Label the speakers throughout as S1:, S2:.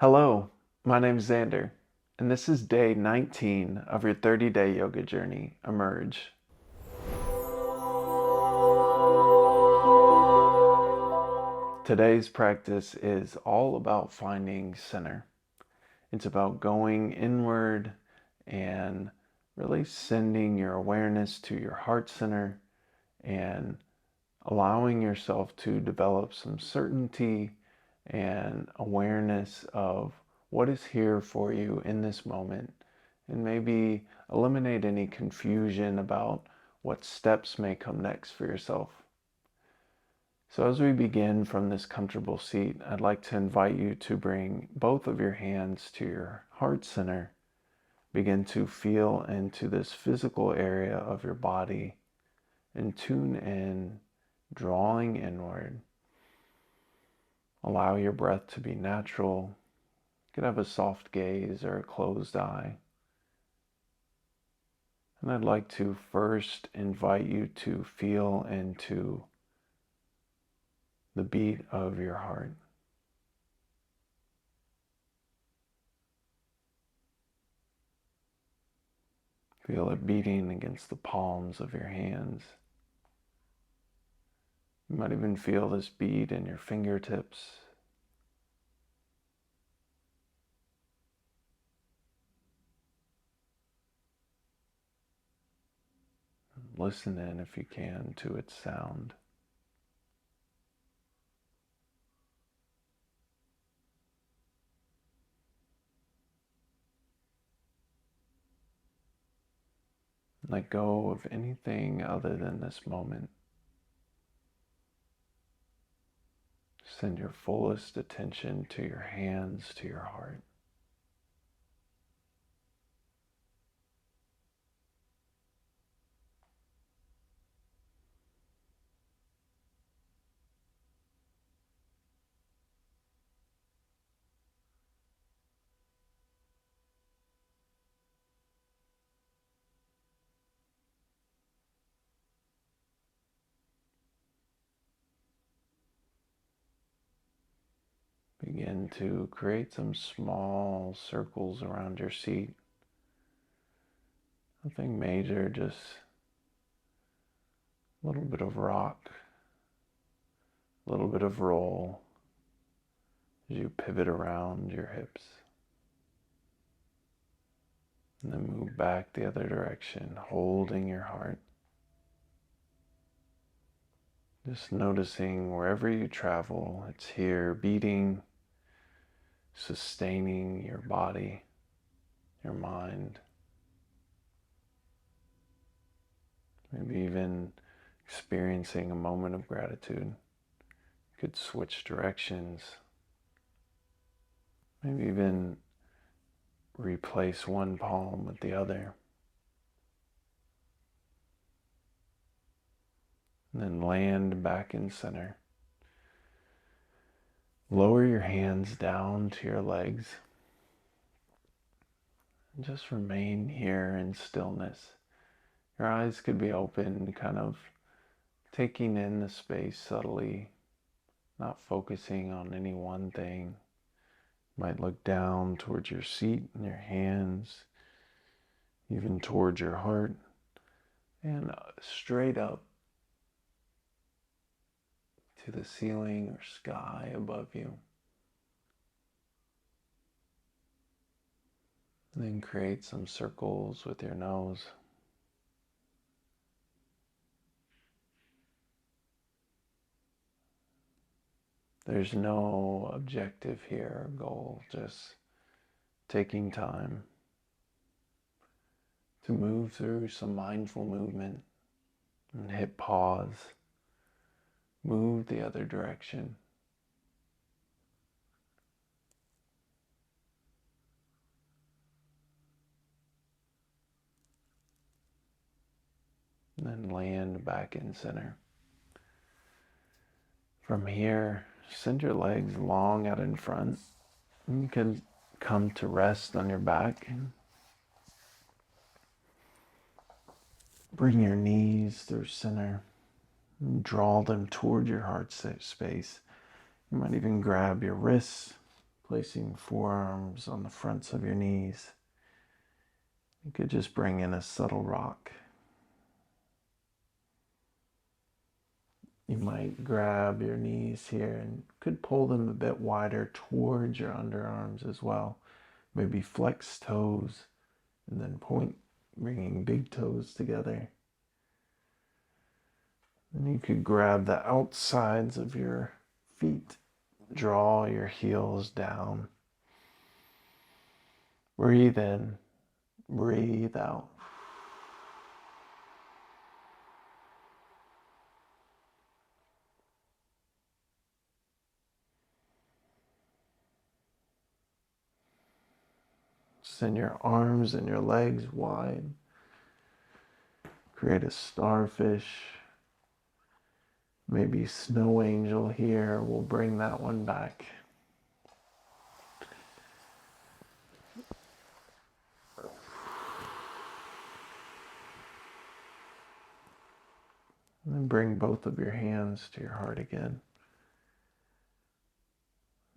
S1: Hello, my name is Xander, and this is day 19 of your 30-day yoga journey, Emerge. Today's practice is all about finding center. It's about going inward and really sending your awareness to your heart center and allowing yourself to develop some certainty and awareness of what is here for you in this moment, and maybe eliminate any confusion about what steps may come next for yourself. So as we begin from this comfortable seat, I'd like to invite you to bring both of your hands to your heart center. Begin to feel into this physical area of your body and tune in, drawing inward. Allow your breath to be natural. You could have a soft gaze or a closed eye. And I'd like to first invite you to feel into the beat of your heart. Feel it beating against the palms of your hands. You might even feel this beat in your fingertips. Listen in, if you can, to its sound. Let go of anything other than this moment. Send your fullest attention to your hands, to your heart. Begin to create some small circles around your seat. Nothing major, just a little bit of rock, a little bit of roll as you pivot around your hips. And then move back the other direction, holding your heart. Just noticing wherever you travel, it's here beating, sustaining your body, your mind. Maybe even experiencing a moment of gratitude. You could switch directions. Maybe even replace one palm with the other. And then land back in center. Lower your hands down to your legs. And just remain here in stillness. Your eyes could be open, kind of taking in the space subtly, not focusing on any one thing. You might look down towards your seat and your hands, even towards your heart, and straight up to the ceiling or sky above you. And then create some circles with your nose. There's no objective here or goal, just taking time to move through some mindful movement and hit pause. Move the other direction. And then land back in center. From here, send your legs long out in front. And you can come to rest on your back. Bring your knees through center and draw them toward your heart space. You might even grab your wrists, placing forearms on the fronts of your knees. You could just bring in a subtle rock. You might grab your knees here and could pull them a bit wider towards your underarms as well. Maybe flex toes and then point, bringing big toes together. Then you could grab the outsides of your feet, draw your heels down. Breathe in, breathe out. Send your arms and your legs wide. Create a starfish. Maybe snow angel here. We'll bring that one back. And then bring both of your hands to your heart again.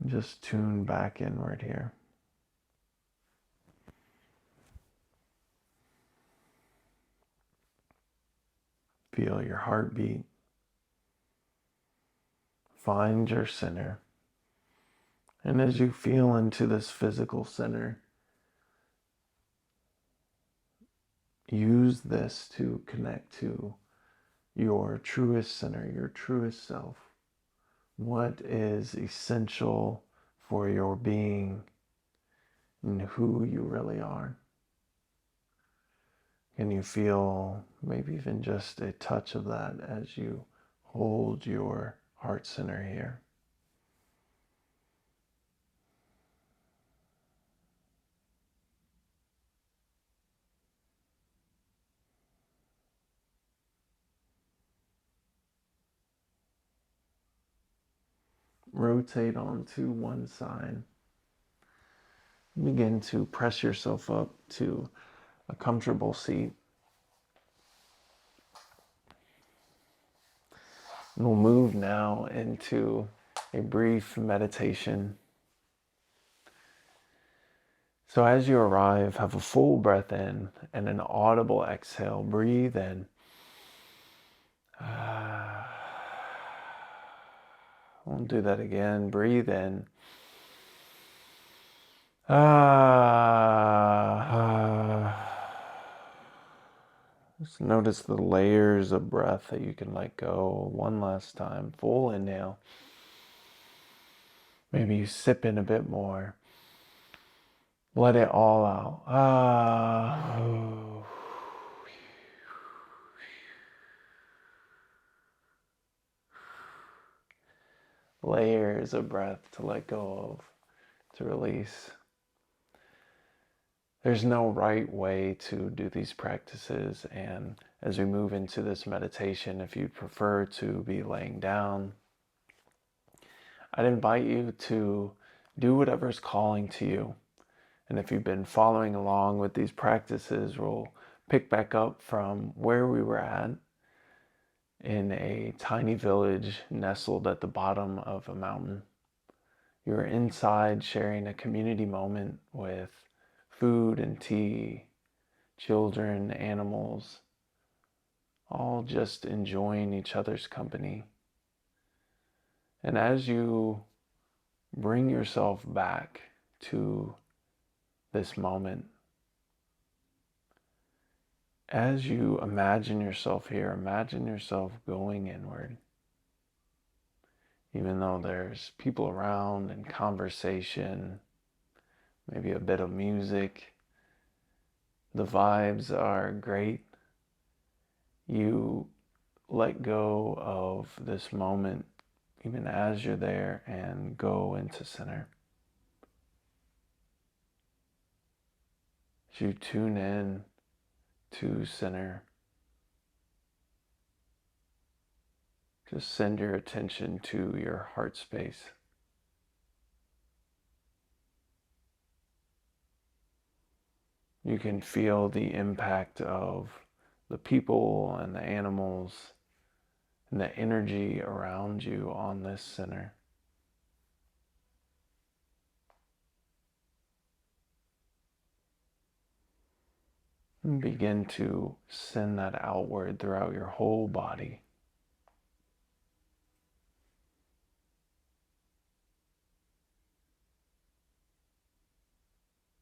S1: Just tune back inward here. Feel your heartbeat. Find your center. And as you feel into this physical center, use this to connect to your truest center, your truest self. What is essential for your being and who you really are? Can you feel maybe even just a touch of that as you hold your heart center here? Rotate onto one side. Begin to press yourself up to a comfortable seat. And we'll move now into a brief meditation. So as you arrive, have a full breath in and an audible exhale. Breathe in. We'll do that again. Breathe in. Just notice the layers of breath that you can let go. One last time. Full inhale. Maybe you sip in a bit more. Let it all out. Layers of breath to let go of, to release. There's no right way to do these practices, and as we move into this meditation, if you prefer to be laying down, I'd invite you to do whatever's calling to you. And if you've been following along with these practices, we'll pick back up from where we were at in a tiny village nestled at the bottom of a mountain. You were inside sharing a community moment with food and tea, children, animals, all just enjoying each other's company. And as you bring yourself back to this moment, as you imagine yourself here, imagine yourself going inward. Even though there's people around and conversation, maybe a bit of music, the vibes are great. You let go of this moment even as you're there and go into center. As you tune in to center, just send your attention to your heart space. You can feel the impact of the people and the animals and the energy around you on this center. And begin to send that outward throughout your whole body.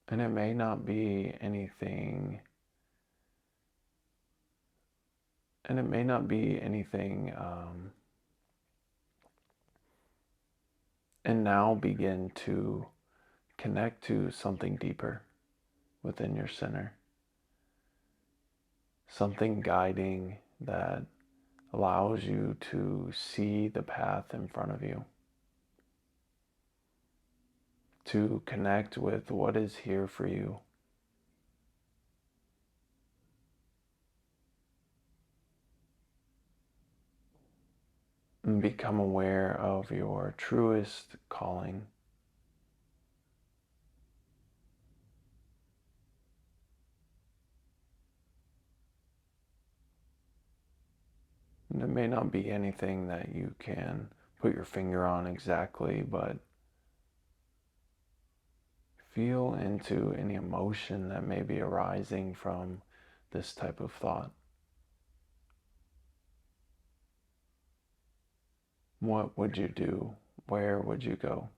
S1: And it may not be anything, and now begin to connect to something deeper within your center. Something guiding that allows you to see the path in front of you. To connect with what is here for you. And become aware of your truest calling. And it may not be anything that you can put your finger on exactly, but feel into any emotion that may be arising from this type of thought. What would you do? Where would you go?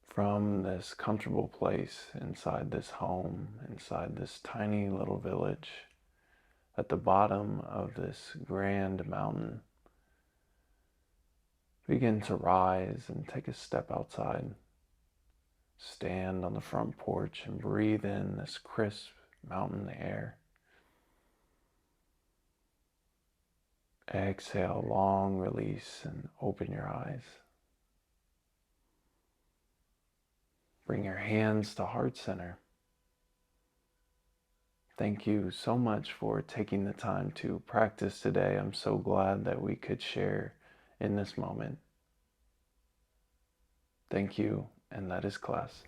S1: From this comfortable place inside this home, inside this tiny little village, at the bottom of this grand mountain, begin to rise and take a step outside. Stand on the front porch and breathe in this crisp mountain air. Exhale, long release, and open your eyes. Bring your hands to heart center. Thank you so much for taking the time to practice today. I'm so glad that we could share in this moment. Thank you, and that is class.